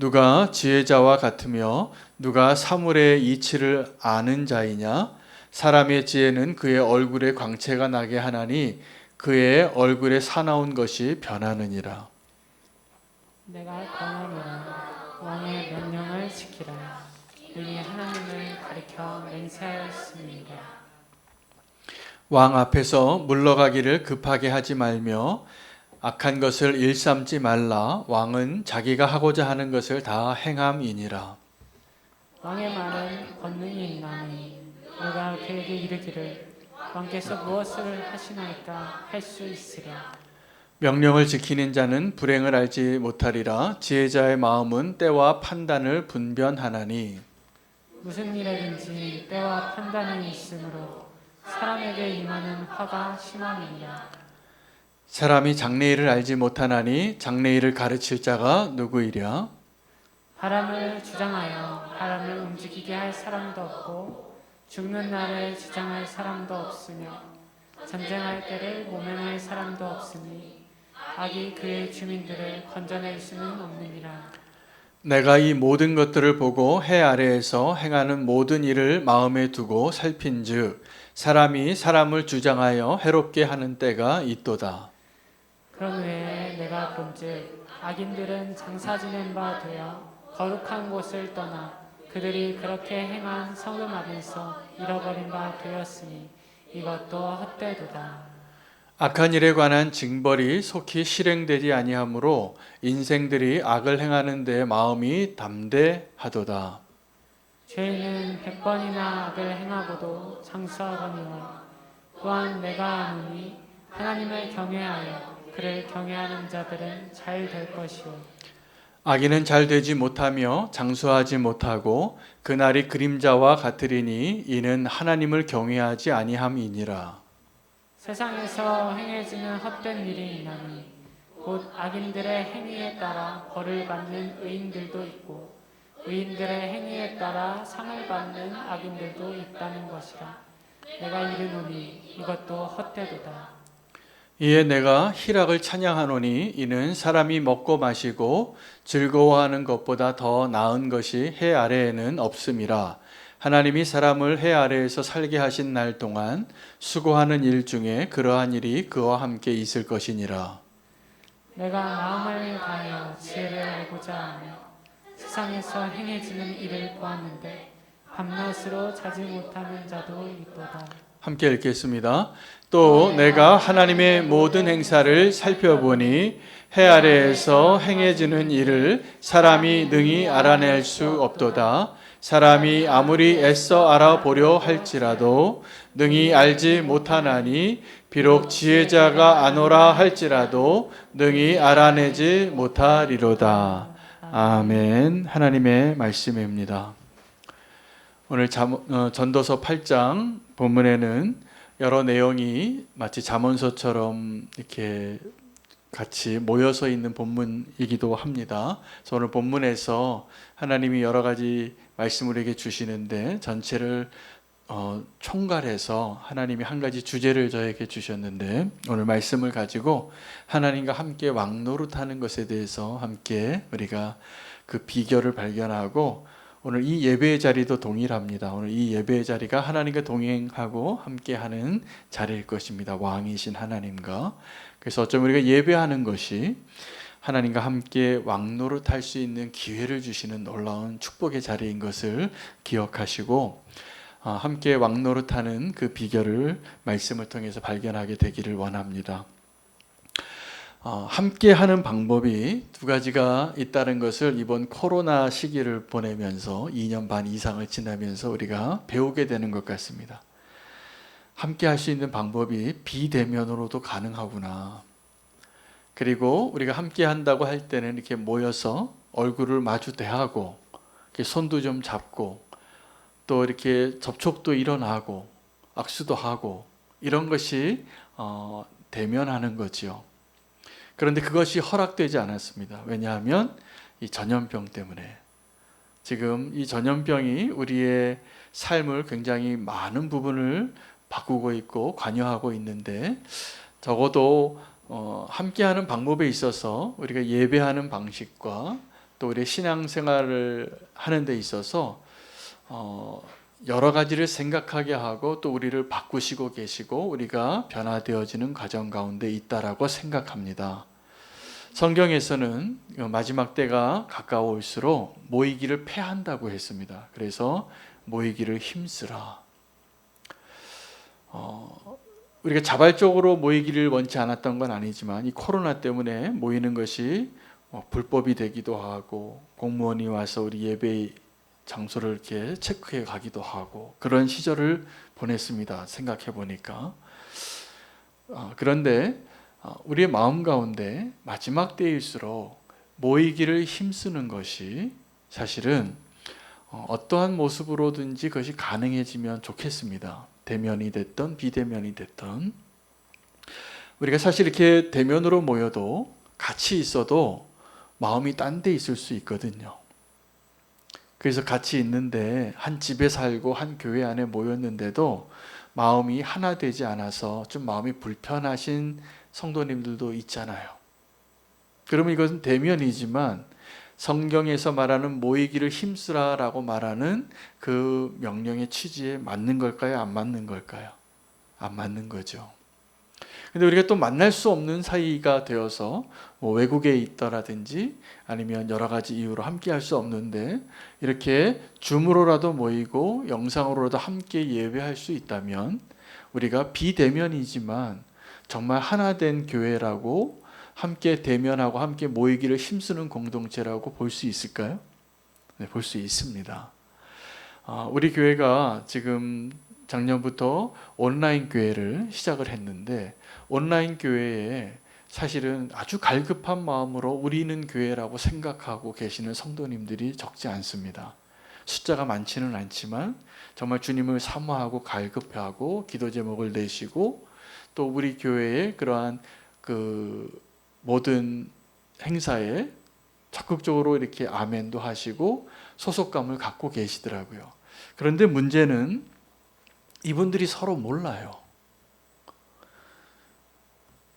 누가 지혜자와 같으며 누가 사물의 이치를 아는 자이냐? 사람의 지혜는 그의 얼굴에 광채가 나게 하나니 그의 얼굴에 사나운 것이 변하느니라. 내가 권하노라. 왕의 명령을 지키라. 능히 하나님을 가리켜 맹세하였습니다. 왕 앞에서 물러가기를 급하게 하지 말며 악한 것을 일삼지 말라. 왕은 자기가 하고자 하는 것을 다 행함이니라. 왕의 말은 권능이 있나니 누가 그에게 이르기를 왕께서 무엇을 하시나이까 할 수 있으랴. 명령을 지키는 자는 불행을 알지 못하리라. 지혜자의 마음은 때와 판단을 분별하나니 무슨 일에든지 때와 판단이 있으므로 사람에게 임하는 화가 심함이니라. 사람이 장래일을 알지 못하나니 장래일을 가르칠 자가 누구이랴? 바람을 주장하여 바람을 움직이게 할 사람도 없고 죽는 날을 주장할 사람도 없으며 전쟁할 때를 모면할 사람도 없으니 악이 그의 주민들을 건져낼 수는 없느니라. 내가 이 모든 것들을 보고 해 아래에서 행하는 모든 일을 마음에 두고 살핀즉 사람이 사람을 주장하여 해롭게 하는 때가 있도다. 그런 후에 내가 본즉 악인들은 장사 지낸 바 되어 거룩한 곳을 떠나 그들이 그렇게 행한 성읍 안에서 잃어버린 바 되었으니 이것도 헛되도다. 악한 일에 관한 징벌이 속히 실행되지 아니하므로 인생들이 악을 행하는 데 마음이 담대하도다. 죄인은 100번이나 악을 행하고도 장수하거니와 또한 내가 아노니 하나님을 경외하여 그를 경외하는 자들은 잘 될 것이요 악인은 잘 되지 못하며 장수하지 못하고 그날이 그림자와 같으리니 이는 하나님을 경외하지 아니함이니라. 세상에서 행해지는 헛된 일이 있나니 곧 악인들의 행위에 따라 벌을 받는 의인들도 있고 의인들의 행위에 따라 상을 받는 악인들도 있다는 것이라. 내가 이르노니 이것도 헛되도다. 이에 내가 희락을 찬양하노니 이는 사람이 먹고 마시고 즐거워하는 것보다 더 나은 것이 해 아래에는 없음이라. 하나님이 사람을 해 아래에서 살게 하신 날 동안 수고하는 일 중에 그러한 일이 그와 함께 있을 것이니라. 내가 마음을 다하여 지혜를 알고자 하며 세상에서 행해지는 일을 보았는데 밤낮으로 자지 못하는 자도 있도다. 함께 읽겠습니다. 또 내가 하나님의 모든 행사를 살펴보니 해 아래에서 행해지는 일을 사람이 능히 알아낼 수 없도다. 사람이 아무리 애써 알아보려 할지라도 능히 알지 못하나니 비록 지혜자가 아노라 할지라도 능히 알아내지 못하리로다. 아멘. 하나님의 말씀입니다. 오늘 전도서 8장 본문에는 여러 내용이 마치 잠언서처럼 이렇게 같이 모여서 있는 본문이기도 합니다. 그래서 오늘 본문에서 하나님이 여러 가지 말씀을 우리에게 주시는데 전체를 총괄해서 하나님이 한 가지 주제를 저에게 주셨는데 오늘 말씀을 가지고 하나님과 함께 왕노릇하는 것에 대해서 함께 우리가 그 비결을 발견하고 오늘 이 예배의 자리도 동일합니다. 오늘 이 예배의 자리가 하나님과 동행하고 함께하는 자리일 것입니다. 왕이신 하나님과. 그래서 어쩌면 우리가 예배하는 것이 하나님과 함께 왕노릇할 수 있는 기회를 주시는 놀라운 축복의 자리인 것을 기억하시고 함께 왕노릇하는 그 비결을 말씀을 통해서 발견하게 되기를 원합니다. 함께 하는 방법이 두 가지가 있다는 것을 이번 코로나 시기를 보내면서 2년 반 이상을 지나면서 우리가 배우게 되는 것 같습니다. 함께 할 수 있는 방법이 비대면으로도 가능하구나. 그리고 우리가 함께 한다고 할 때는 이렇게 모여서 얼굴을 마주 대하고 이렇게 손도 좀 잡고 또 이렇게 접촉도 일어나고 악수도 하고 이런 것이 대면하는 거지요. 그런데 그것이 허락되지 않았습니다. 왜냐하면 이 전염병 때문에 지금 이 전염병이 우리의 삶을 굉장히 많은 부분을 바꾸고 있고 관여하고 있는데 적어도 함께하는 방법에 있어서 우리가 예배하는 방식과 또 우리 신앙생활을 하는 데 있어서 여러 가지를 생각하게 하고 또 우리를 바꾸시고 계시고 우리가 변화되어지는 과정 가운데 있다라고 생각합니다. 성경에서는 마지막 때가 가까워올수록 모이기를 패한다고 했습니다. 그래서 모이기를 힘쓰라. 우리가 자발적으로 모이기를 원치 않았던 건 아니지만 이 코로나 때문에 모이는 것이 불법이 되기도 하고 공무원이 와서 우리 예배 장소를 이렇게 체크해 가기도 하고 그런 시절을 보냈습니다. 생각해 보니까. 그런데 우리의 마음 가운데 마지막 때일수록 모이기를 힘쓰는 것이 사실은 어떠한 모습으로든지 그것이 가능해지면 좋겠습니다. 대면이 됐던 비대면이 됐던 우리가 사실 이렇게 대면으로 모여도 같이 있어도 마음이 딴 데 있을 수 있거든요. 그래서 같이 있는데 한 집에 살고 한 교회 안에 모였는데도 마음이 하나 되지 않아서 좀 마음이 불편하신 성도님들도 있잖아요. 그러면 이것은 대면이지만 성경에서 말하는 모이기를 힘쓰라라고 말하는 그 명령의 취지에 맞는 걸까요? 안 맞는 걸까요? 안 맞는 거죠. 근데 우리가 또 만날 수 없는 사이가 되어서 외국에 있더라든지 아니면 여러 가지 이유로 함께 할 수 없는데 이렇게 줌으로라도 모이고 영상으로라도 함께 예배할 수 있다면 우리가 비대면이지만 정말 하나 된 교회라고 함께 대면하고 함께 모이기를 힘쓰는 공동체라고 볼 수 있을까요? 네, 볼 수 있습니다. 우리 교회가 지금 작년부터 온라인 교회를 시작을 했는데 온라인 교회에 사실은 아주 갈급한 마음으로 우리는 교회라고 생각하고 계시는 성도님들이 적지 않습니다. 숫자가 많지는 않지만 정말 주님을 사모하고 갈급해하고 기도 제목을 내시고 또 우리 교회의 그러한 그 모든 행사에 적극적으로 이렇게 아멘도 하시고 소속감을 갖고 계시더라고요. 그런데 문제는 이분들이 서로 몰라요.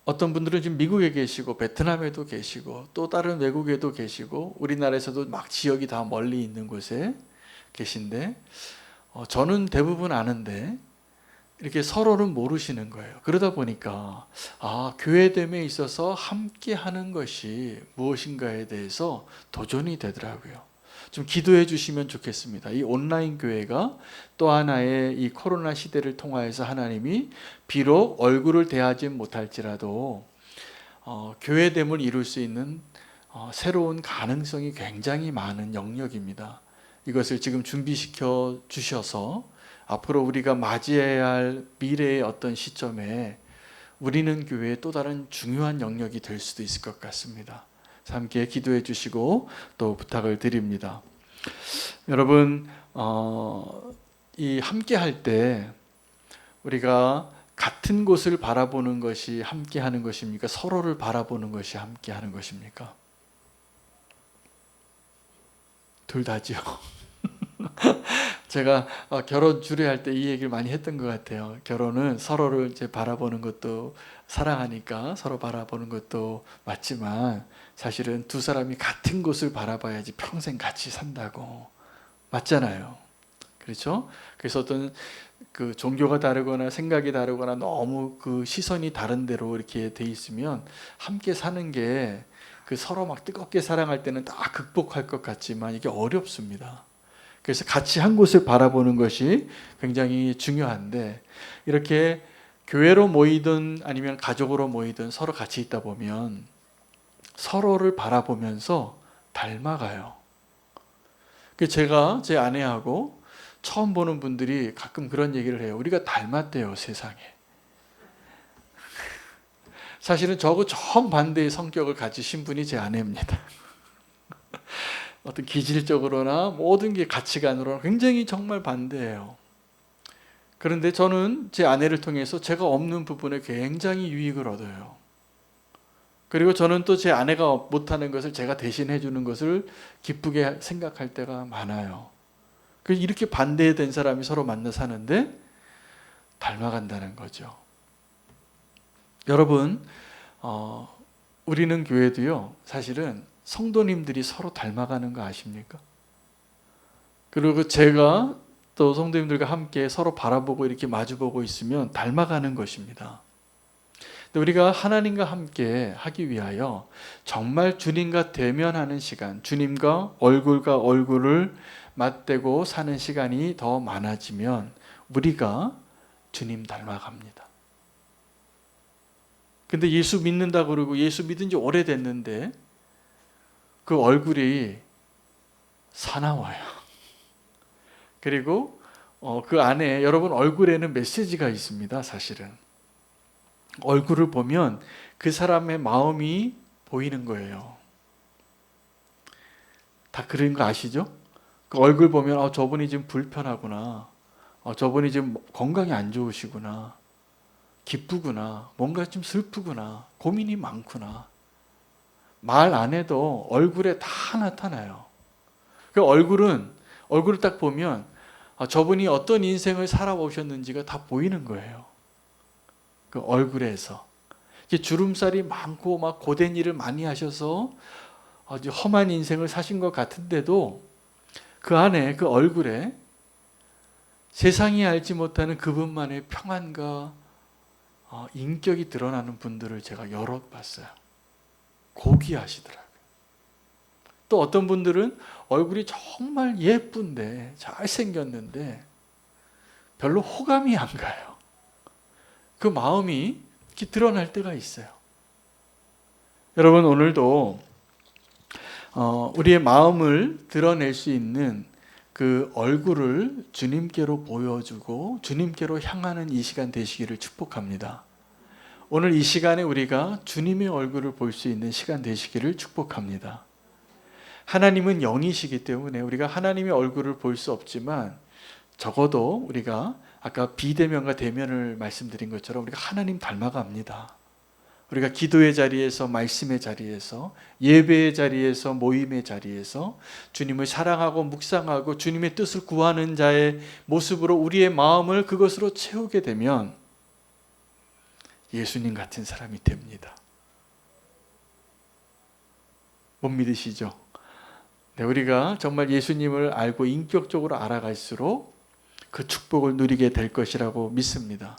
어떤 분들은 지금 미국에 계시고 베트남에도 계시고 또 다른 외국에도 계시고 우리나라에서도 막 지역이 다 멀리 있는 곳에 계신데 저는 대부분 아는데 이렇게 서로는 모르시는 거예요. 그러다 보니까 교회됨에 있어서 함께 하는 것이 무엇인가에 대해서 도전이 되더라고요. 좀 기도해 주시면 좋겠습니다. 이 온라인 교회가 또 하나의 이 코로나 시대를 통하여서 하나님이 비록 얼굴을 대하지 못할지라도 교회됨을 이룰 수 있는 새로운 가능성이 굉장히 많은 영역입니다. 이것을 지금 준비시켜 주셔서 앞으로 우리가 맞이해야 할 미래의 어떤 시점에 우리는 교회의 또 다른 중요한 영역이 될 수도 있을 것 같습니다. 함께 기도해 주시고 또 부탁을 드립니다. 여러분 이 함께 할 때 우리가 같은 곳을 바라보는 것이 함께 하는 것입니까? 서로를 바라보는 것이 함께 하는 것입니까? 둘 다죠. 제가 결혼 주례할 때 이 얘기를 많이 했던 것 같아요. 결혼은 서로를 이제 바라보는 것도 사랑하니까 서로 바라보는 것도 맞지만 사실은 두 사람이 같은 곳을 바라봐야지 평생 같이 산다고. 맞잖아요. 그렇죠? 그래서 어떤 그 종교가 다르거나 생각이 다르거나 너무 그 시선이 다른 데로 이렇게 돼 있으면 함께 사는 게 그 서로 막 뜨겁게 사랑할 때는 다 극복할 것 같지만 이게 어렵습니다. 그래서 같이 한 곳을 바라보는 것이 굉장히 중요한데 이렇게 교회로 모이든 아니면 가족으로 모이든 서로 같이 있다 보면 서로를 바라보면서 닮아가요. 제가 제 아내하고 처음 보는 분들이 가끔 그런 얘기를 해요. 우리가 닮았대요, 세상에. 사실은 저하고 정반대의 성격을 가지신 분이 제 아내입니다. 어떤 기질적으로나 모든 게 가치관으로나 굉장히 정말 반대예요. 그런데 저는 제 아내를 통해서 제가 없는 부분에 굉장히 유익을 얻어요. 그리고 저는 또 제 아내가 못하는 것을 제가 대신해 주는 것을 기쁘게 생각할 때가 많아요. 그래서 이렇게 반대된 사람이 서로 만나 사는데 닮아간다는 거죠. 여러분, 우리는 교회도요, 사실은 성도님들이 서로 닮아가는 거 아십니까? 그리고 제가 또 성도님들과 함께 서로 바라보고 이렇게 마주보고 있으면 닮아가는 것입니다. 근데 우리가 하나님과 함께 하기 위하여 정말 주님과 대면하는 시간, 주님과 얼굴을 맞대고 사는 시간이 더 많아지면 우리가 주님 닮아갑니다. 근데 예수 믿는다 그러고 예수 믿은 지 오래됐는데 그 얼굴이 사나워요. 그리고 그 안에 여러분 얼굴에는 메시지가 있습니다. 사실은 얼굴을 보면 그 사람의 마음이 보이는 거예요. 다 그런 거 아시죠? 그 얼굴 보면 저분이 지금 불편하구나, 저분이 지금 건강이 안 좋으시구나, 기쁘구나, 뭔가 좀 슬프구나, 고민이 많구나. 말 안 해도 얼굴에 다 나타나요. 그 얼굴을 딱 보면 저분이 어떤 인생을 살아오셨는지가 다 보이는 거예요. 그 얼굴에서. 주름살이 많고 막 고된 일을 많이 하셔서 아주 험한 인생을 사신 것 같은데도 그 안에 그 얼굴에 세상이 알지 못하는 그분만의 평안과 인격이 드러나는 분들을 제가 여러 봤어요. 고귀하시더라고요. 또 어떤 분들은 얼굴이 정말 예쁜데 잘생겼는데 별로 호감이 안 가요. 그 마음이 이렇게 드러날 때가 있어요. 여러분 오늘도 우리의 마음을 드러낼 수 있는 그 얼굴을 주님께로 보여주고 주님께로 향하는 이 시간 되시기를 축복합니다. 오늘 이 시간에 우리가 주님의 얼굴을 볼 수 있는 시간 되시기를 축복합니다. 하나님은 영이시기 때문에 우리가 하나님의 얼굴을 볼 수 없지만 적어도 우리가 아까 비대면과 대면을 말씀드린 것처럼 우리가 하나님 닮아갑니다. 우리가 기도의 자리에서, 말씀의 자리에서, 예배의 자리에서, 모임의 자리에서 주님을 사랑하고 묵상하고 주님의 뜻을 구하는 자의 모습으로 우리의 마음을 그것으로 채우게 되면 예수님 같은 사람이 됩니다. 못 믿으시죠? 네, 우리가 정말 예수님을 알고 인격적으로 알아갈수록 그 축복을 누리게 될 것이라고 믿습니다.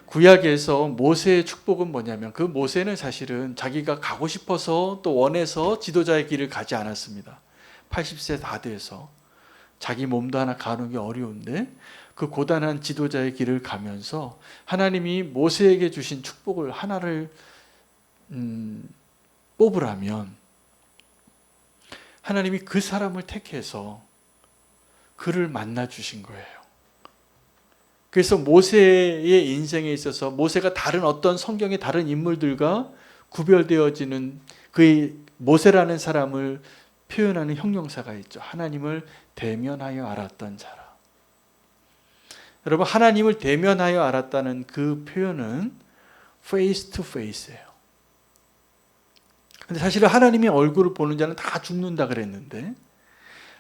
구약에서 모세의 축복은 뭐냐면 그 모세는 사실은 자기가 가고 싶어서 또 원해서 지도자의 길을 가지 않았습니다. 80세 다 돼서 자기 몸도 하나 가누기 어려운데 그 고단한 지도자의 길을 가면서 하나님이 모세에게 주신 축복을 하나를 뽑으라면 하나님이 그 사람을 택해서 그를 만나 주신 거예요. 그래서 모세의 인생에 있어서 모세가 다른 어떤 성경의 다른 인물들과 구별되어지는 그의 모세라는 사람을 표현하는 형용사가 있죠. 하나님을 대면하여 알았던 자라. 여러분 하나님을 대면하여 알았다는 그 표현은 face to face예요. 근데 사실은 하나님의 얼굴을 보는 자는 다 죽는다 그랬는데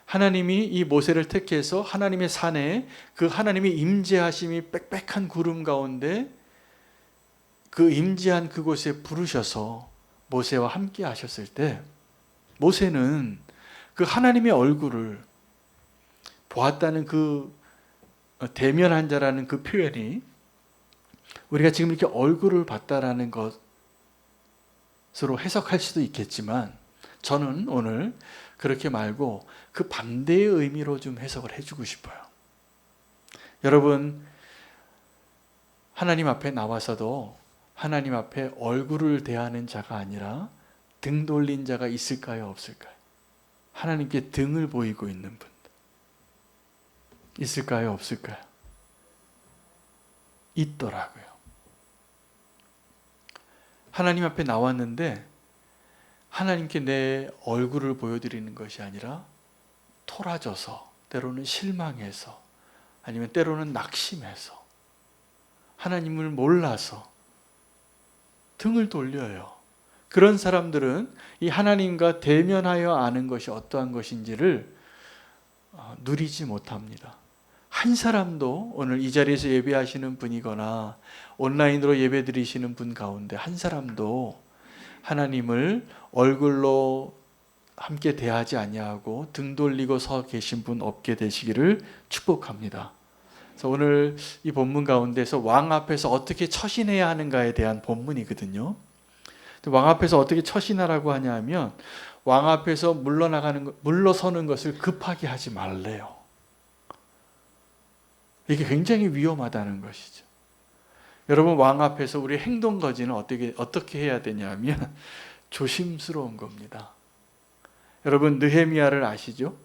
하나님이 이 모세를 택해서 하나님의 산에 그 하나님의 임재하심이 빽빽한 구름 가운데 그 임재한 그곳에 부르셔서 모세와 함께 하셨을 때 모세는 그 하나님의 얼굴을 보았다는 그 대면한 자라는 그 표현이 우리가 지금 이렇게 얼굴을 봤다라는 것으로 해석할 수도 있겠지만 저는 오늘 그렇게 말고 그 반대의 의미로 좀 해석을 해주고 싶어요. 여러분 하나님 앞에 나와서도 하나님 앞에 얼굴을 대하는 자가 아니라 등 돌린 자가 있을까요? 없을까요? 하나님께 등을 보이고 있는 분 있을까요? 없을까요? 있더라고요. 하나님 앞에 나왔는데 하나님께 내 얼굴을 보여드리는 것이 아니라 토라져서 때로는 실망해서 아니면 때로는 낙심해서 하나님을 몰라서 등을 돌려요. 그런 사람들은 이 하나님과 대면하여 아는 것이 어떠한 것인지를 누리지 못합니다. 한 사람도 오늘 이 자리에서 예배하시는 분이거나 온라인으로 예배 드리시는 분 가운데 한 사람도 하나님을 얼굴로 함께 대하지 아니하고 등 돌리고 서 계신 분 없게 되시기를 축복합니다. 그래서 오늘 이 본문 가운데서 왕 앞에서 어떻게 처신해야 하는가에 대한 본문이거든요. 왕 앞에서 어떻게 처신하라고 하냐면 왕 앞에서 물러서는 것을 급하게 하지 말래요. 이게 굉장히 위험하다는 것이죠. 여러분, 왕 앞에서 우리 행동 거지는 어떻게 해야 되냐면 조심스러운 겁니다. 여러분, 느헤미야를 아시죠?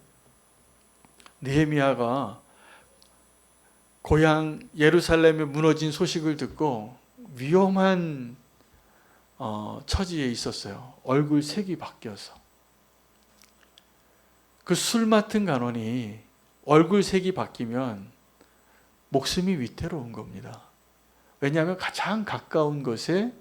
느헤미야가 고향 예루살렘에 무너진 소식을 듣고 위험한 처지에 있었어요. 얼굴 색이 바뀌어서. 그 술 맡은 간원이 얼굴 색이 바뀌면 목숨이 위태로운 겁니다. 왜냐하면 가장 가까운 곳에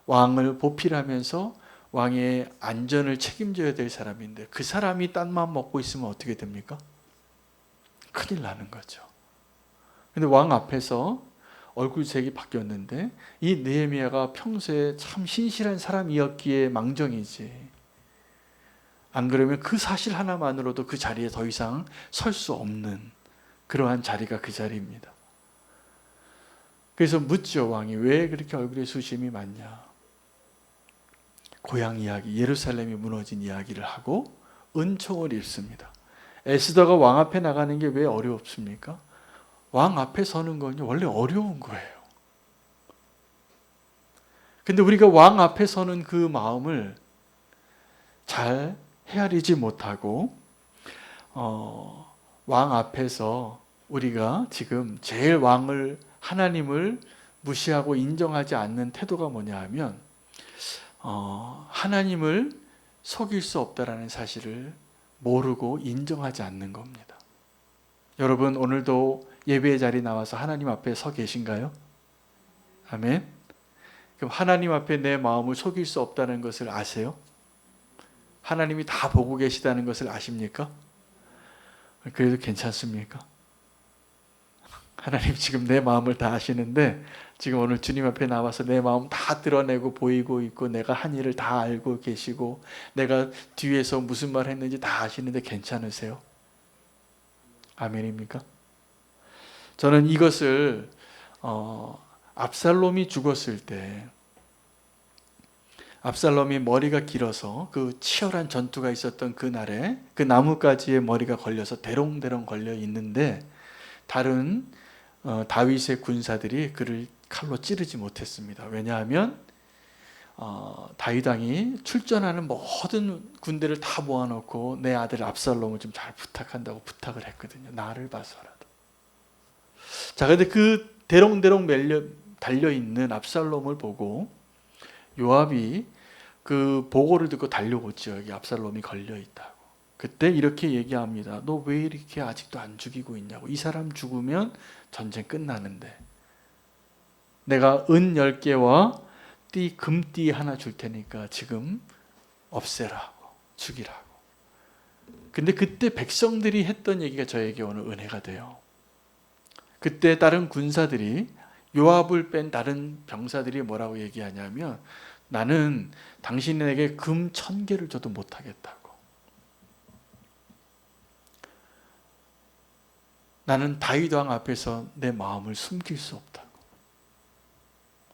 왕을 보필하면서 왕의 안전을 책임져야 될 사람인데 그 사람이 딴 마음 먹고 있으면 어떻게 됩니까? 큰일 나는 거죠. 근데 왕 앞에서 얼굴색이 바뀌었는데 이 느헤미야가 평소에 참 신실한 사람이었기에 망정이지, 안 그러면 그 사실 하나만으로도 그 자리에 더 이상 설 수 없는 그러한 자리가 그 자리입니다. 그래서 묻죠, 왕이. 왜 그렇게 얼굴에 수심이 많냐? 고향 이야기, 예루살렘이 무너진 이야기를 하고 은총을 입습니다. 에스더가 왕 앞에 나가는 게 왜 어렵습니까? 왕 앞에 서는 건 원래 어려운 거예요. 근데 우리가 왕 앞에 서는 그 마음을 잘 헤아리지 못하고 왕 앞에서 우리가 지금 제일 하나님을 무시하고 인정하지 않는 태도가 뭐냐 하면 하나님을 속일 수 없다라는 사실을 모르고 인정하지 않는 겁니다. 여러분, 오늘도 예배의 자리 나와서 하나님 앞에 서 계신가요? 아멘. 그럼 하나님 앞에 내 마음을 속일 수 없다는 것을 아세요? 하나님이 다 보고 계시다는 것을 아십니까? 그래도 괜찮습니까? 하나님 지금 내 마음을 다 아시는데 지금 오늘 주님 앞에 나와서 내 마음 다 드러내고 보이고 있고 내가 한 일을 다 알고 계시고 내가 뒤에서 무슨 말 했는지 다 아시는데 괜찮으세요? 아멘입니까? 저는 이것을 압살롬이 죽었을 때, 압살롬이 머리가 길어서 그 치열한 전투가 있었던 그날에 그 나뭇가지에 머리가 걸려서 대롱대롱 걸려 있는데 다른 다윗의 군사들이 그를 칼로 찌르지 못했습니다. 왜냐하면 다윗 왕이 출전하는 모든 군대를 다 모아놓고 내 아들 압살롬을 좀 잘 부탁한다고 부탁을 했거든요. 나를 봐서라도. 자, 근데 그 대롱대롱 달려있는 압살롬을 보고 요압이 그 보고를 듣고 달려오죠. 여기 압살롬이 걸려있다고. 그때 이렇게 얘기합니다. 너 왜 이렇게 아직도 안 죽이고 있냐고. 이 사람 죽으면 전쟁 끝나는데 내가 은 10개와 금띠 하나 줄 테니까 지금 없애라고, 죽이라고. 근데 그때 백성들이 했던 얘기가 저에게 오늘 은혜가 돼요. 그때 다른 군사들이, 요압을 뺀 다른 병사들이 뭐라고 얘기하냐면 나는 당신에게 금 1000개를 줘도 못하겠다고. 나는 다윗 왕 앞에서 내 마음을 숨길 수 없다고.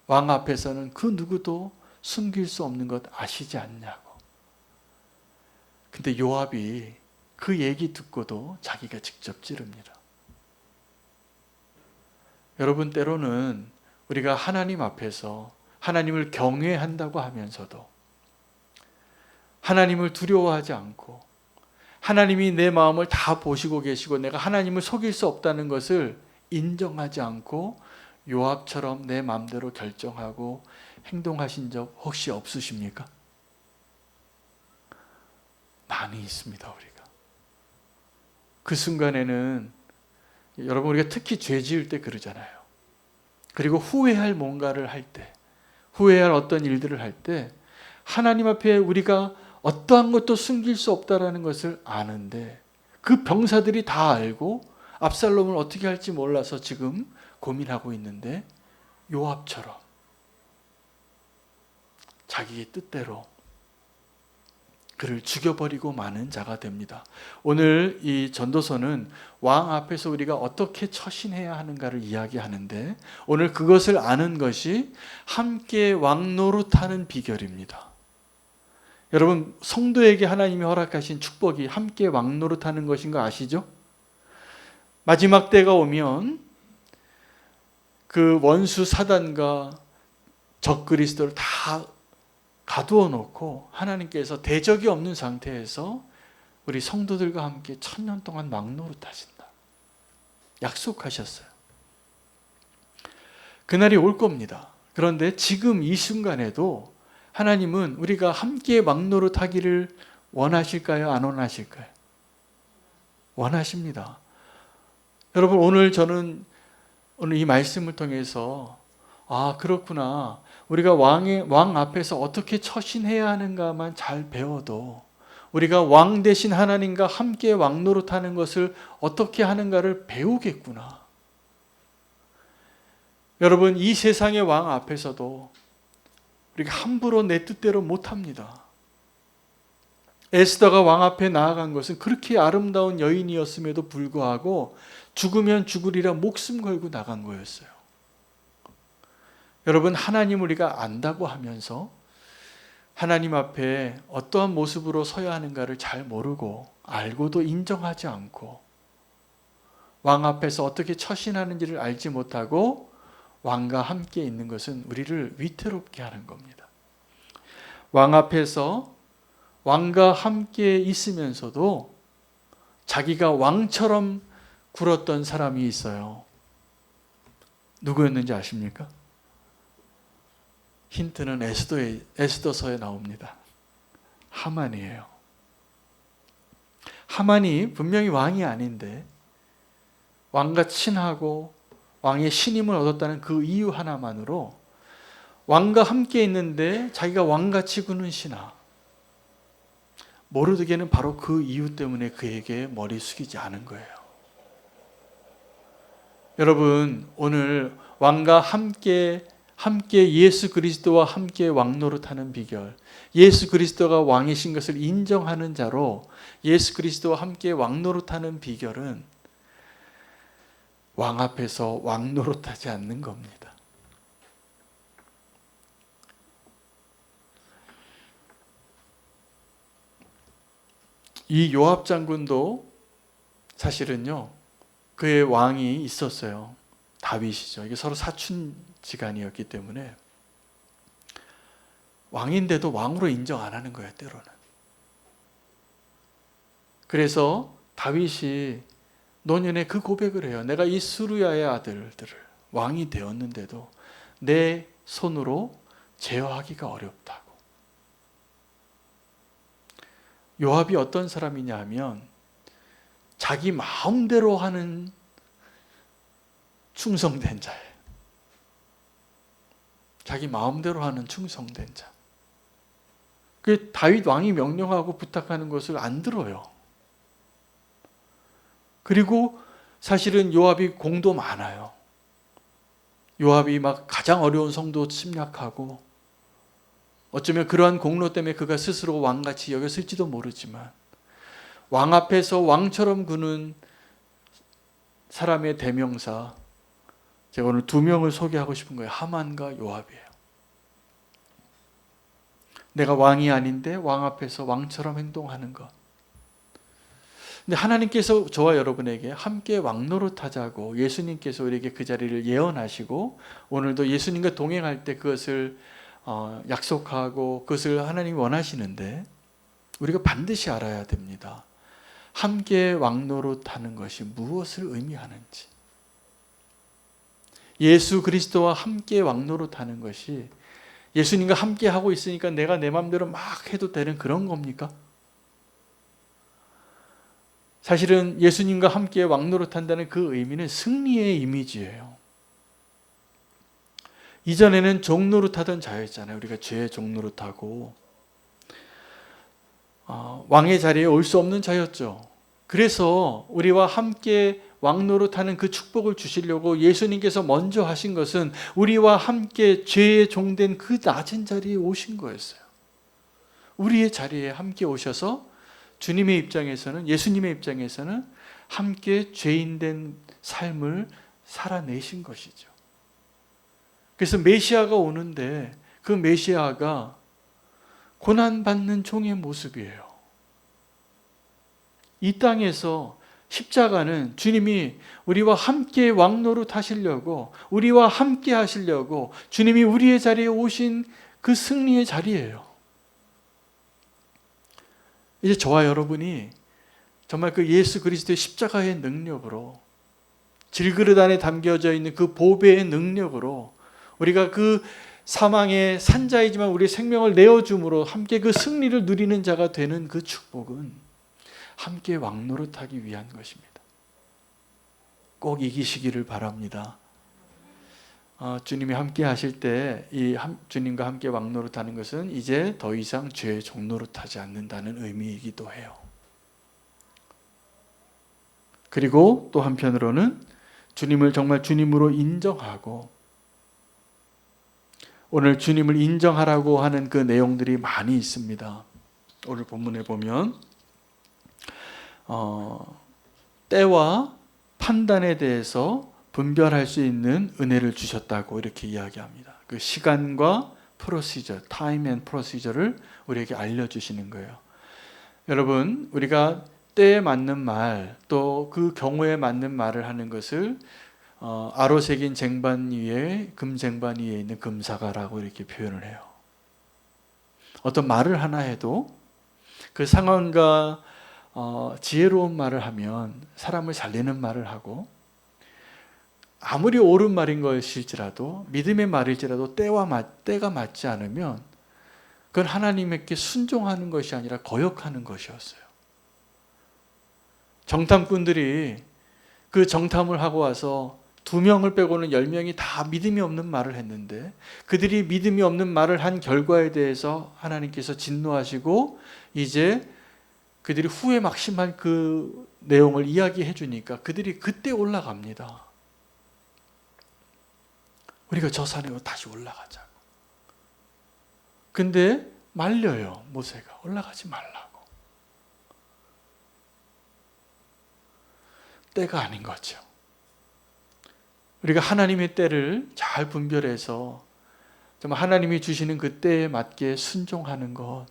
왕 앞에서는 그 누구도 숨길 수 없는 것 아시지 않냐고. 근데 요압이 그 얘기 듣고도 자기가 직접 찌릅니다. 여러분, 때로는 우리가 하나님 앞에서 하나님을 경외한다고 하면서도 하나님을 두려워하지 않고 하나님이 내 마음을 다 보시고 계시고 내가 하나님을 속일 수 없다는 것을 인정하지 않고 요압처럼 내 마음대로 결정하고 행동하신 적 혹시 없으십니까? 많이 있습니다. 우리가 그 순간에는, 여러분, 우리가 특히 죄 지을 때 그러잖아요. 그리고 후회할 뭔가를 할 때, 후회할 어떤 일들을 할 때 하나님 앞에 우리가 어떠한 것도 숨길 수 없다라는 것을 아는데 그 병사들이 다 알고 압살롬을 어떻게 할지 몰라서 지금 고민하고 있는데 요압처럼 자기의 뜻대로 그를 죽여버리고 마는 자가 됩니다. 오늘 이 전도서는 왕 앞에서 우리가 어떻게 처신해야 하는가를 이야기하는데 오늘 그것을 아는 것이 함께 왕 노릇하는 비결입니다. 여러분, 성도에게 하나님이 허락하신 축복이 함께 왕 노릇하는 것인 거 아시죠? 마지막 때가 오면 그 원수 사단과 적 그리스도를 다 가두어 놓고 하나님께서 대적이 없는 상태에서 우리 성도들과 함께 1000년 동안 왕노릇하신다. 약속하셨어요. 그날이 올 겁니다. 그런데 지금 이 순간에도 하나님은 우리가 함께 왕노릇하기를 원하실까요? 안 원하실까요? 원하십니다. 여러분, 오늘 저는 오늘 이 말씀을 통해서 그렇구나. 우리가 왕 앞에서 어떻게 처신해야 하는가만 잘 배워도 우리가 왕 대신 하나님과 함께 왕노릇하는 것을 어떻게 하는가를 배우겠구나. 여러분, 이 세상의 왕 앞에서도 우리가 함부로 내 뜻대로 못합니다. 에스더가 왕 앞에 나아간 것은 그렇게 아름다운 여인이었음에도 불구하고 죽으면 죽으리라 목숨 걸고 나간 거였어요. 여러분, 하나님 우리가 안다고 하면서 하나님 앞에 어떠한 모습으로 서야 하는가를 잘 모르고 알고도 인정하지 않고 왕 앞에서 어떻게 처신하는지를 알지 못하고 왕과 함께 있는 것은 우리를 위태롭게 하는 겁니다. 왕 앞에서 왕과 함께 있으면서도 자기가 왕처럼 굴었던 사람이 있어요. 누구였는지 아십니까? 힌트는 에스더서에 나옵니다. 하만이에요. 하만이 분명히 왕이 아닌데 왕과 친하고 왕의 신임을 얻었다는 그 이유 하나만으로 왕과 함께 있는데 자기가 왕같이 구는 신하. 모르드게는 바로 그 이유 때문에 그에게 머리 숙이지 않은 거예요. 여러분, 오늘 왕과 함께 예수 그리스도와 함께 왕노릇하는 비결, 예수 그리스도가 왕이신 것을 인정하는 자로 예수 그리스도와 함께 왕노릇하는 비결은 왕 앞에서 왕노릇하지 않는 겁니다. 이 요압 장군도 사실은요, 그의 왕이 있었어요. 다윗이죠. 이게 서로 사촌지간이었기 때문에 왕인데도 왕으로 인정 안 하는 거예요, 때로는. 그래서 다윗이 노년에 그 고백을 해요. 내가 이 스루야의 아들들을 왕이 되었는데도 내 손으로 제어하기가 어렵다고. 요압이 어떤 사람이냐 하면 자기 마음대로 하는 충성된 자예요. 자기 마음대로 하는 충성된 자. 그 다윗 왕이 명령하고 부탁하는 것을 안 들어요. 그리고 사실은 요압이 공도 많아요. 요압이 막 가장 어려운 성도 침략하고 어쩌면 그러한 공로 때문에 그가 스스로 왕같이 여겼을지도 모르지만 왕 앞에서 왕처럼 구는 사람의 대명사, 제가 오늘 2명을 소개하고 싶은 거예요. 하만과 요압이에요. 내가 왕이 아닌데 왕 앞에서 왕처럼 행동하는 것. 근데 하나님께서 저와 여러분에게 함께 왕노릇하자고 예수님께서 우리에게 그 자리를 예언하시고 오늘도 예수님과 동행할 때 그것을 약속하고 그것을 하나님이 원하시는데 우리가 반드시 알아야 됩니다. 함께 왕노릇하는 것이 무엇을 의미하는지. 예수 그리스도와 함께 왕노릇하는 것이 예수님과 함께 하고 있으니까 내가 내 마음대로 막 해도 되는 그런 겁니까? 사실은 예수님과 함께 왕노릇한다는 그 의미는 승리의 이미지예요. 이전에는 종노릇하던 자였잖아요. 우리가 죄의 종노릇하고 왕의 자리에 올 수 없는 자였죠. 그래서 우리와 함께 왕노릇하는 그 축복을 주시려고 예수님께서 먼저 하신 것은 우리와 함께 죄의 종된 그 낮은 자리에 오신 거였어요. 우리의 자리에 함께 오셔서 주님의 입장에서는, 예수님의 입장에서는 함께 죄인된 삶을 살아내신 것이죠. 그래서 메시아가 오는데 그 메시아가 고난받는 종의 모습이에요. 이 땅에서 십자가는 주님이 우리와 함께 왕노릇 하시려고, 우리와 함께 하시려고 주님이 우리의 자리에 오신 그 승리의 자리예요. 이제 저와 여러분이 정말 그 예수 그리스도의 십자가의 능력으로, 질그릇 안에 담겨져 있는 그 보배의 능력으로 우리가 그 사망의 산자이지만 우리의 생명을 내어줌으로 함께 그 승리를 누리는 자가 되는 그 축복은 함께 왕노릇하기 위한 것입니다. 꼭 이기시기를 바랍니다. 주님이 함께 하실 때 이 주님과 함께 왕노릇하는 것은 이제 더 이상 죄의 종노릇하지 않는다는 의미이기도 해요. 그리고 또 한편으로는 주님을 정말 주님으로 인정하고, 오늘 주님을 인정하라고 하는 그 내용들이 많이 있습니다. 오늘 본문에 보면 때와 판단에 대해서 분별할 수 있는 은혜를 주셨다고 이렇게 이야기합니다. 그 시간과 프로시저, 타임 앤 프로시저를 우리에게 알려주시는 거예요. 여러분, 우리가 때에 맞는 말, 또 그 경우에 맞는 말을 하는 것을 아로 새긴 쟁반 위에, 금쟁반 위에 있는 금사가라고 이렇게 표현을 해요. 어떤 말을 하나 해도 그 상황과 지혜로운 말을 하면 사람을 살리는 말을 하고, 아무리 옳은 말인 것일지라도, 믿음의 말일지라도 때가 맞지 않으면 그건 하나님께 순종하는 것이 아니라 거역하는 것이었어요. 정탐꾼들이 그 정탐을 하고 와서 2명을 빼고는 10명이 다 믿음이 없는 말을 했는데, 그들이 믿음이 없는 말을 한 결과에 대해서 하나님께서 진노하시고 이제 그들이 후회 막심한 그 내용을 이야기해 주니까 그들이 그때 올라갑니다. 우리가 저 산에 다시 올라가자고. 근데 말려요, 모세가. 올라가지 말라고. 때가 아닌 거죠. 우리가 하나님의 때를 잘 분별해서 정말 하나님이 주시는 그 때에 맞게 순종하는 것,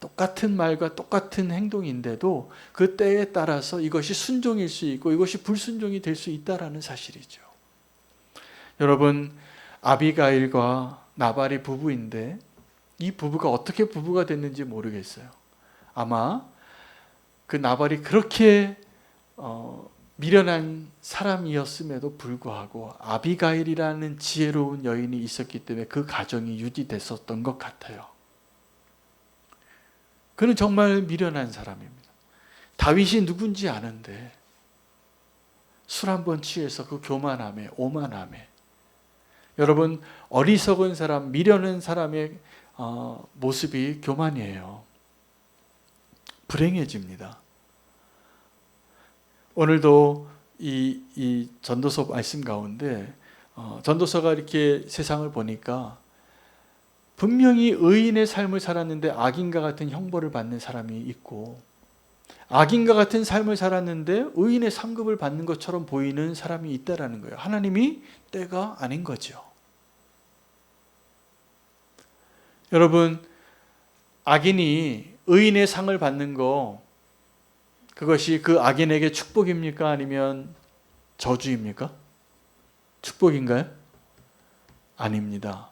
똑같은 말과 똑같은 행동인데도 그 때에 따라서 이것이 순종일 수 있고 이것이 불순종이 될 수 있다는 사실이죠. 여러분, 아비가일과 나발이 부부인데 이 부부가 어떻게 부부가 됐는지 모르겠어요. 아마 그 나발이 그렇게 미련한 사람이었음에도 불구하고 아비가일이라는 지혜로운 여인이 있었기 때문에 그 가정이 유지됐었던 것 같아요. 그는 정말 미련한 사람입니다. 다윗이 누군지 아는데 술 한 번 취해서 그 교만함에, 오만함에, 여러분, 어리석은 사람, 미련한 사람의 모습이 교만이에요. 불행해집니다. 오늘도 이 전도서 말씀 가운데 전도서가 이렇게 세상을 보니까 분명히 의인의 삶을 살았는데 악인과 같은 형벌을 받는 사람이 있고, 악인과 같은 삶을 살았는데 의인의 상급을 받는 것처럼 보이는 사람이 있다라는 거예요. 하나님이 때가 아닌 거죠. 여러분, 악인이 의인의 상을 받는 거, 그것이 그 악인에게 축복입니까? 아니면 저주입니까? 축복인가요? 아닙니다.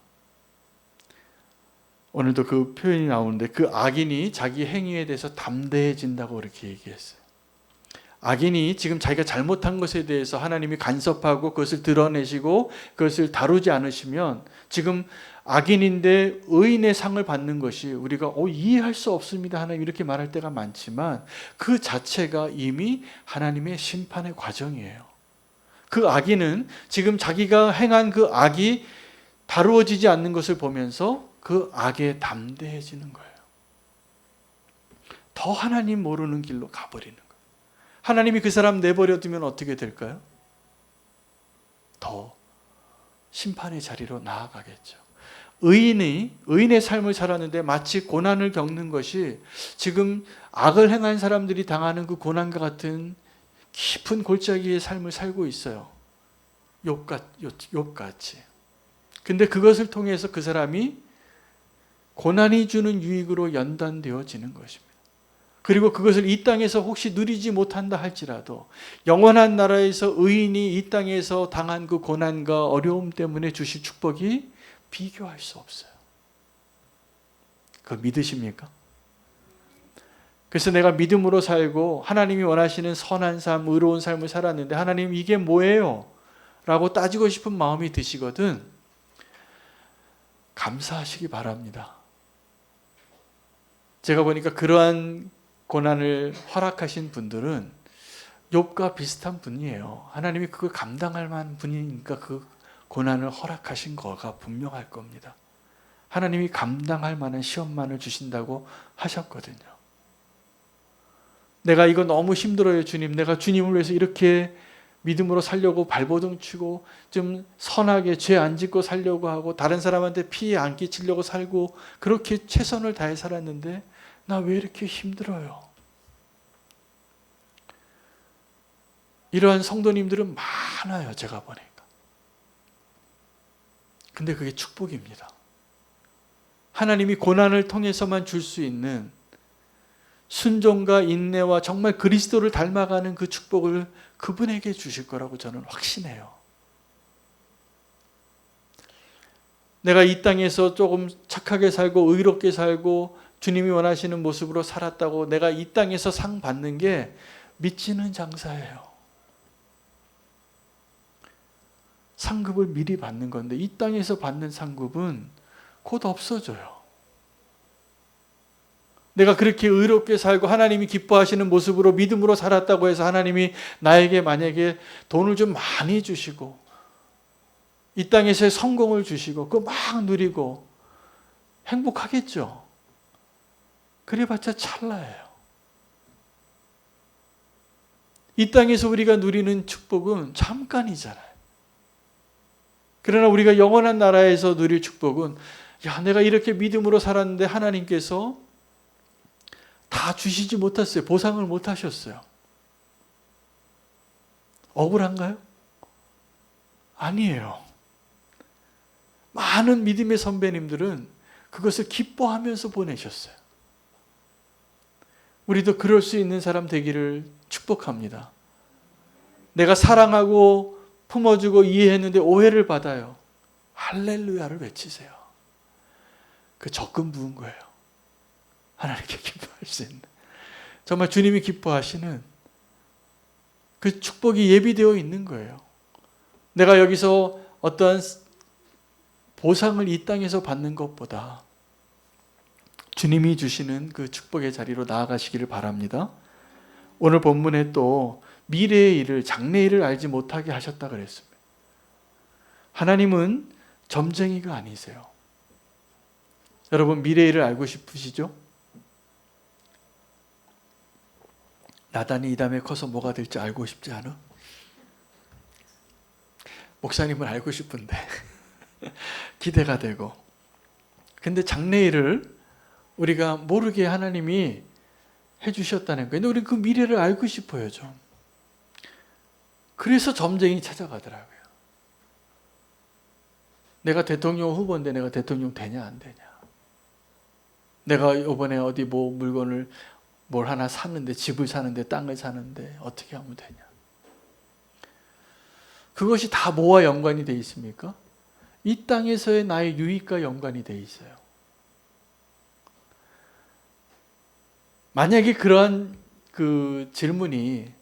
오늘도 그 표현이 나오는데 그 악인이 자기 행위에 대해서 담대해진다고 그렇게 얘기했어요. 악인이 지금 자기가 잘못한 것에 대해서 하나님이 간섭하고 그것을 드러내시고 그것을 다루지 않으시면 지금 악인인데 의인의 상을 받는 것이 우리가 이해할 수 없습니다, 하나님, 이렇게 말할 때가 많지만 그 자체가 이미 하나님의 심판의 과정이에요. 그 악인은 지금 자기가 행한 그 악이 다루어지지 않는 것을 보면서 그 악에 담대해지는 거예요. 더 하나님 모르는 길로 가버리는 거예요. 하나님이 그 사람 내버려 두면 어떻게 될까요? 더 심판의 자리로 나아가겠죠. 의인의 삶을 살았는데 마치 고난을 겪는 것이 지금 악을 행한 사람들이 당하는 그 고난과 같은 깊은 골짜기의 삶을 살고 있어요. 욥같이. 근데 그것을 통해서 그 사람이 고난이 주는 유익으로 연단되어지는 것입니다. 그리고 그것을 이 땅에서 혹시 누리지 못한다 할지라도 영원한 나라에서 의인이 이 땅에서 당한 그 고난과 어려움 때문에 주실 축복이 비교할 수 없어요. 그걸 믿으십니까? 그래서 내가 믿음으로 살고 하나님이 원하시는 선한 삶, 의로운 삶을 살았는데 하나님 이게 뭐예요? 라고 따지고 싶은 마음이 드시거든 감사하시기 바랍니다. 제가 보니까 그러한 고난을 허락하신 분들은 욥과 비슷한 분이에요. 하나님이 그걸 감당할 만한 분이니까 그 고난을 허락하신 거가 분명할 겁니다. 하나님이 감당할 만한 시험만을 주신다고 하셨거든요. 내가 이거 너무 힘들어요, 주님. 내가 주님을 위해서 이렇게 믿음으로 살려고 발버둥 치고 좀 선하게 죄 안 짓고 살려고 하고 다른 사람한테 피해 안 끼치려고 살고 그렇게 최선을 다해 살았는데 나 왜 이렇게 힘들어요? 이러한 성도님들은 많아요, 제가 보니까. 근데 그게 축복입니다. 하나님이 고난을 통해서만 줄 수 있는 순종과 인내와 정말 그리스도를 닮아가는 그 축복을 그분에게 주실 거라고 저는 확신해요. 내가 이 땅에서 조금 착하게 살고 의롭게 살고 주님이 원하시는 모습으로 살았다고 내가 이 땅에서 상 받는 게 미치는 장사예요. 상급을 미리 받는 건데 이 땅에서 받는 상급은 곧 없어져요. 내가 그렇게 의롭게 살고 하나님이 기뻐하시는 모습으로 믿음으로 살았다고 해서 하나님이 나에게 만약에 돈을 좀 많이 주시고 이 땅에서의 성공을 주시고 그거 막 누리고 행복하겠죠. 그래봤자 찰나예요. 이 땅에서 우리가 누리는 축복은 잠깐이잖아요. 그러나 우리가 영원한 나라에서 누릴 축복은 야, 내가 이렇게 믿음으로 살았는데 하나님께서 다 주시지 못했어요. 보상을 못 하셨어요. 억울한가요? 아니에요. 많은 믿음의 선배님들은 그것을 기뻐하면서 보내셨어요. 우리도 그럴 수 있는 사람 되기를 축복합니다. 내가 사랑하고 품어주고 이해했는데 오해를 받아요. 할렐루야를 외치세요. 그 적금 부은 거예요. 하나님께 기뻐할 수 있는. 정말 주님이 기뻐하시는 그 축복이 예비되어 있는 거예요. 내가 여기서 어떠한 보상을 이 땅에서 받는 것보다 주님이 주시는 그 축복의 자리로 나아가시기를 바랍니다. 오늘 본문에 또 미래의 일을, 장래의 일을 알지 못하게 하셨다 그랬습니다. 하나님은 점쟁이가 아니세요. 여러분 미래의 일을 알고 싶으시죠? 나단이 이 다음에 커서 뭐가 될지 알고 싶지 않아? 목사님은 알고 싶은데 기대가 되고. 근데 장래일을 우리가 모르게 하나님이 해주셨다는 거예요. 근데 우리 그 미래를 알고 싶어요, 좀. 그래서 점쟁이 찾아가더라고요. 내가 대통령 후보인데 내가 대통령 되냐 안 되냐. 내가 이번에 어디 뭐 물건을 뭘 하나 샀는데 집을 사는데 땅을 사는데 어떻게 하면 되냐. 그것이 다 뭐와 연관이 돼 있습니까? 이 땅에서의 나의 유익과 연관이 돼 있어요. 만약에 그러한 그 질문이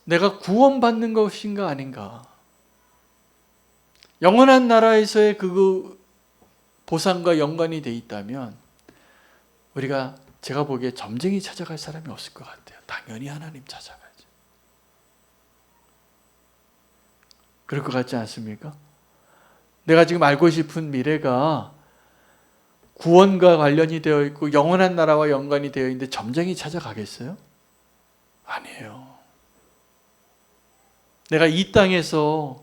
내가 구원받는 것인가 아닌가, 영원한 나라에서의 그 보상과 연관이 돼 있다면 우리가 제가 보기에 점쟁이 찾아갈 사람이 없을 것 같아요. 당연히 하나님 찾아가죠. 그럴 것 같지 않습니까? 내가 지금 알고 싶은 미래가 구원과 관련이 되어 있고 영원한 나라와 연관이 되어 있는데 점쟁이 찾아가겠어요? 아니에요. 내가 이 땅에서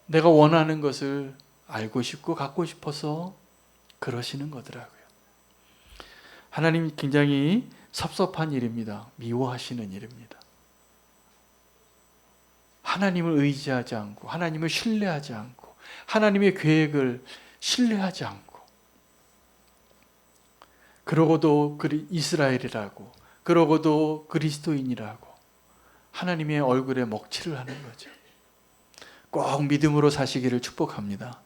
내가 원하는 것을 알고 싶고 갖고 싶어서 그러시는 거더라고요. 하나님 굉장히 섭섭한 일입니다. 미워하시는 일입니다. 하나님을 의지하지 않고 하나님을 신뢰하지 않고 하나님의 계획을 신뢰하지 않고 그러고도 이스라엘이라고 그러고도 그리스도인이라고 하나님의 얼굴에 먹칠을 하는 거죠. 꼭 믿음으로 사시기를 축복합니다.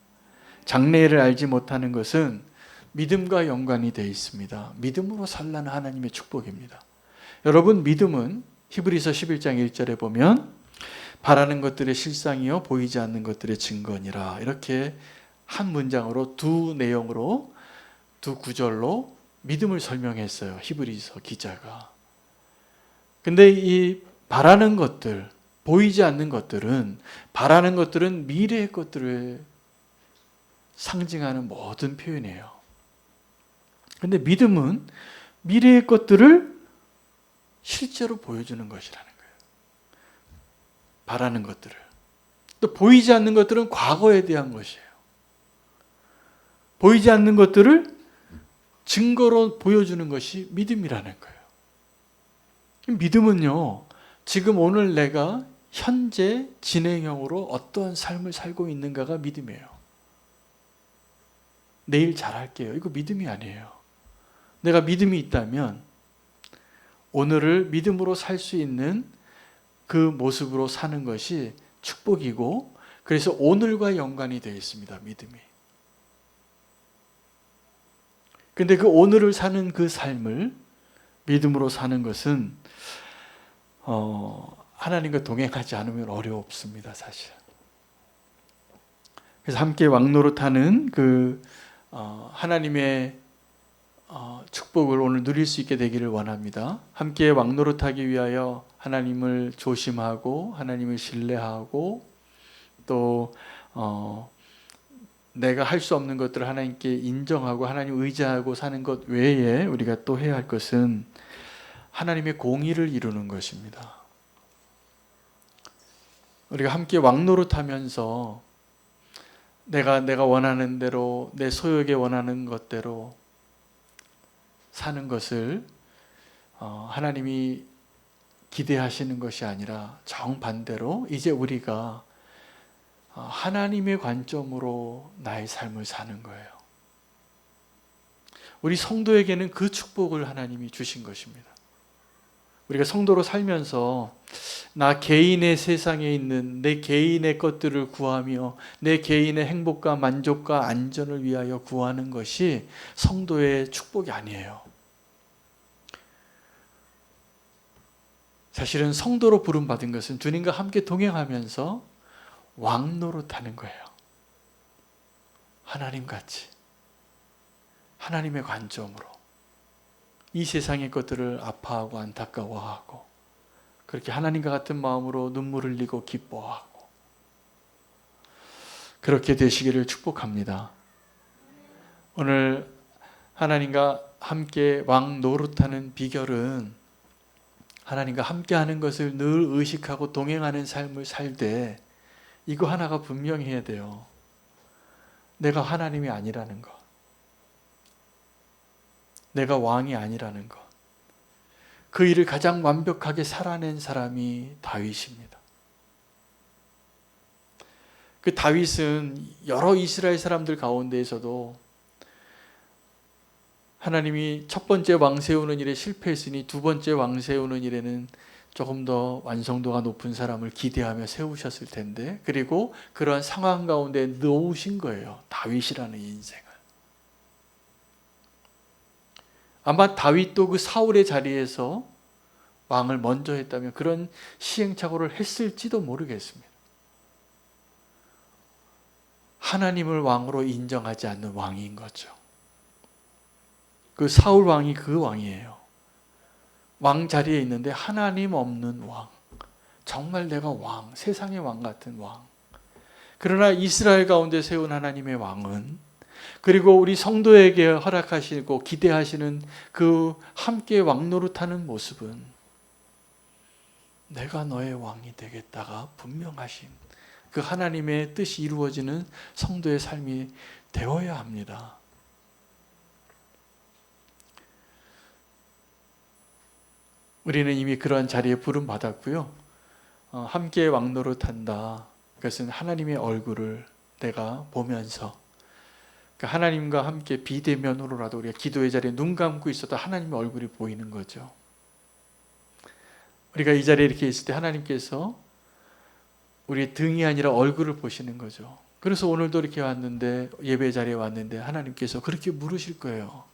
장래를 알지 못하는 것은 믿음과 연관이 되어 있습니다. 믿음으로 살라는 하나님의 축복입니다. 여러분, 믿음은 히브리서 11장 1절에 보면 바라는 것들의 실상이요 보이지 않는 것들의 증거니라, 이렇게 한 문장으로 두 내용으로 두 구절로 믿음을 설명했어요, 히브리서 기자가. 근데 이 바라는 것들, 보이지 않는 것들은, 바라는 것들은 미래의 것들을 상징하는 모든 표현이에요. 근데 믿음은 미래의 것들을 실제로 보여주는 것이라는 거예요. 바라는 것들을. 또 보이지 않는 것들은 과거에 대한 것이에요. 보이지 않는 것들을 증거로 보여주는 것이 믿음이라는 거예요. 믿음은요, 지금 오늘 내가 현재 진행형으로 어떠한 삶을 살고 있는가가 믿음이에요. 내일 잘할게요, 이거 믿음이 아니에요. 내가 믿음이 있다면 오늘을 믿음으로 살 수 있는 그 모습으로 사는 것이 축복이고, 그래서 오늘과 연관이 되어 있습니다, 믿음이. 근데 그 오늘을 사는 그 삶을 믿음으로 사는 것은 하나님과 동행하지 않으면 어렵습니다, 사실. 그래서 함께 왕노릇하는 그 하나님의 축복을 오늘 누릴 수 있게 되기를 원합니다. 함께 왕노릇하기 위하여 하나님을 조심하고 하나님을 신뢰하고 또 내가 할 수 없는 것들을 하나님께 인정하고 하나님 의지하고 사는 것 외에 우리가 또 해야 할 것은 하나님의 공의를 이루는 것입니다. 우리가 함께 왕노릇하면서 내가 원하는 대로 내 소욕에 원하는 것대로 사는 것을 하나님이 기대하시는 것이 아니라 정반대로 이제 우리가 하나님의 관점으로 나의 삶을 사는 거예요. 우리 성도에게는 그 축복을 하나님이 주신 것입니다. 우리가 성도로 살면서 나 개인의 세상에 있는 내 개인의 것들을 구하며 내 개인의 행복과 만족과 안전을 위하여 구하는 것이 성도의 축복이 아니에요. 사실은 성도로 부름받은 것은 주님과 함께 동행하면서 왕노릇하는 거예요. 하나님같이 하나님의 관점으로 이 세상의 것들을 아파하고 안타까워하고 그렇게 하나님과 같은 마음으로 눈물을 흘리고 기뻐하고 그렇게 되시기를 축복합니다. 오늘 하나님과 함께 왕노릇하는 비결은 하나님과 함께하는 것을 늘 의식하고 동행하는 삶을 살 때 이거 하나가 분명히 해야 돼요. 내가 하나님이 아니라는 것, 내가 왕이 아니라는 것. 그 일을 가장 완벽하게 살아낸 사람이 다윗입니다. 그 다윗은 여러 이스라엘 사람들 가운데에서도 하나님이 첫 번째 왕 세우는 일에 실패했으니 두 번째 왕 세우는 일에는 조금 더 완성도가 높은 사람을 기대하며 세우셨을 텐데, 그리고 그러한 상황 가운데 놓으신 거예요, 다윗이라는 인생을. 아마 다윗도 그 사울의 자리에서 왕을 먼저 했다면 그런 시행착오를 했을지도 모르겠습니다. 하나님을 왕으로 인정하지 않는 왕인 거죠. 그 사울 왕이 그 왕이에요. 왕 자리에 있는데 하나님 없는 왕, 정말 내가 왕, 세상의 왕 같은 왕. 그러나 이스라엘 가운데 세운 하나님의 왕은, 그리고 우리 성도에게 허락하시고 기대하시는 그 함께 왕노릇하는 모습은 내가 너의 왕이 되겠다가 분명하신 그 하나님의 뜻이 이루어지는 성도의 삶이 되어야 합니다. 우리는 이미 그러한 자리에 부름 받았고요. 함께 왕노릇한다. 그것은 하나님의 얼굴을 내가 보면서, 그러니까 하나님과 함께 비대면으로라도 우리가 기도의 자리에 눈 감고 있어도 하나님의 얼굴이 보이는 거죠. 우리가 이 자리에 이렇게 있을 때 하나님께서 우리의 등이 아니라 얼굴을 보시는 거죠. 그래서 오늘도 이렇게 왔는데, 예배 자리에 왔는데 하나님께서 그렇게 물으실 거예요.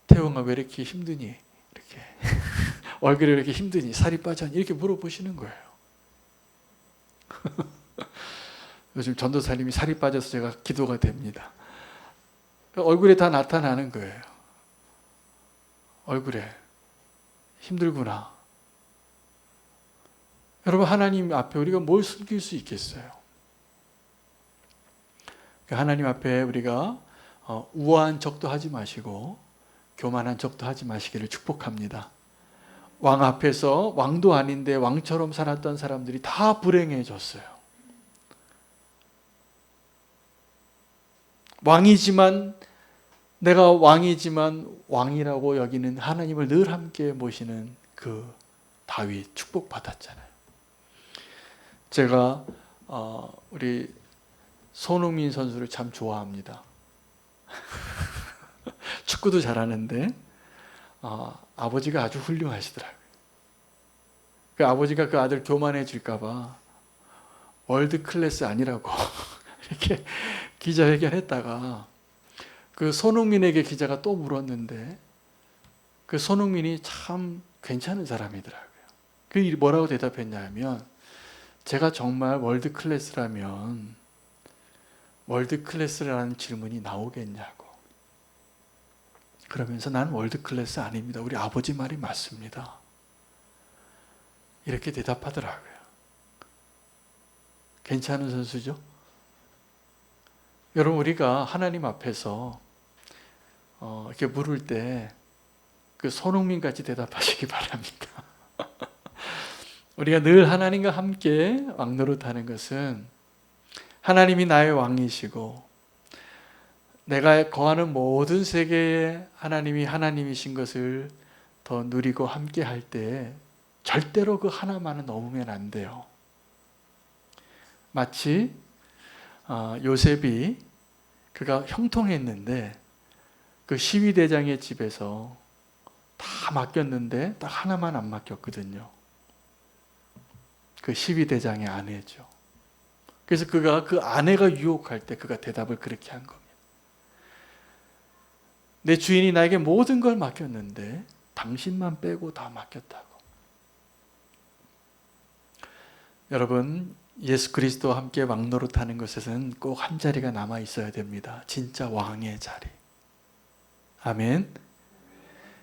태용아 왜 이렇게 힘드니? 이렇게 얼굴이 왜 이렇게 힘드니? 살이 빠졌니? 이렇게 물어보시는 거예요. 요즘 전도사님이 살이 빠져서 제가 기도가 됩니다. 얼굴에 다 나타나는 거예요. 얼굴에 힘들구나. 여러분, 하나님 앞에 우리가 뭘 숨길 수 있겠어요? 하나님 앞에 우리가 우아한 척도 하지 마시고 교만한 척도 하지 마시기를 축복합니다. 왕 앞에서 왕도 아닌데 왕처럼 살았던 사람들이 다 불행해졌어요. 내가 왕이지만 왕이라고 여기는 하나님을 늘 함께 모시는 그 다윗 축복받았잖아요. 제가 우리 손흥민 선수를 참 좋아합니다. 축구도 잘하는데 아버지가 아주 훌륭하시더라고요. 그 아버지가 그 아들 교만해 줄까 봐 월드 클래스 아니라고 이렇게 기자회견했다가 그 손흥민에게 기자가 또 물었는데 그 손흥민이 참 괜찮은 사람이더라고요. 그 뭐라고 대답했냐면, 제가 정말 월드 클래스라면 월드 클래스라는 질문이 나오겠냐고. 그러면서 난 월드 클래스 아닙니다. 우리 아버지 말이 맞습니다. 이렇게 대답하더라고요. 괜찮은 선수죠? 여러분, 우리가 하나님 앞에서 이렇게 물을 때 그 손흥민 같이 대답하시기 바랍니다. 우리가 늘 하나님과 함께 왕노릇하는 것은 하나님이 나의 왕이시고 내가 거하는 모든 세계에 하나님이 하나님이신 것을 더 누리고 함께 할 때 절대로 그 하나만은 넘으면 안 돼요. 마치 요셉이 그가 형통했는데 그 시위대장의 집에서 다 맡겼는데 딱 하나만 안 맡겼거든요. 그 시위대장의 아내죠. 그래서 그가 그 아내가 유혹할 때 그가 대답을 그렇게 한 겁니다. 내 주인이 나에게 모든 걸 맡겼는데 당신만 빼고 다 맡겼다고. 여러분, 예수 그리스도와 함께 왕노릇하는 것에서는 꼭 한 자리가 남아 있어야 됩니다. 진짜 왕의 자리. 아멘.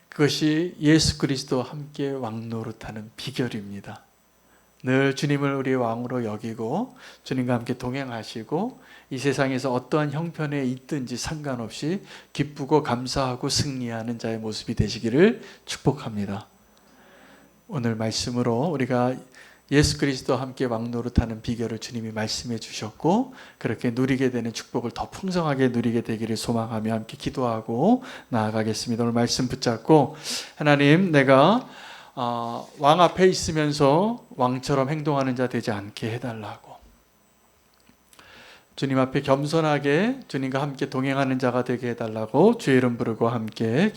그것이 예수 그리스도와 함께 왕노릇하는 비결입니다. 늘 주님을 우리의 왕으로 여기고 주님과 함께 동행하시고 이 세상에서 어떠한 형편에 있든지 상관없이 기쁘고 감사하고 승리하는 자의 모습이 되시기를 축복합니다. 오늘 말씀으로 우리가 예수 그리스도와 함께 왕노릇하는 비결을 주님이 말씀해 주셨고 그렇게 누리게 되는 축복을 더 풍성하게 누리게 되기를 소망하며 함께 기도하고 나아가겠습니다. 오늘 말씀 붙잡고, 하나님, 내가 왕 앞에 있으면서 왕처럼 행동하는 자 되지 않게 해달라고, 주님 앞에 겸손하게 주님과 함께 동행하는 자가 되게 해달라고 주의 이름 부르고 함께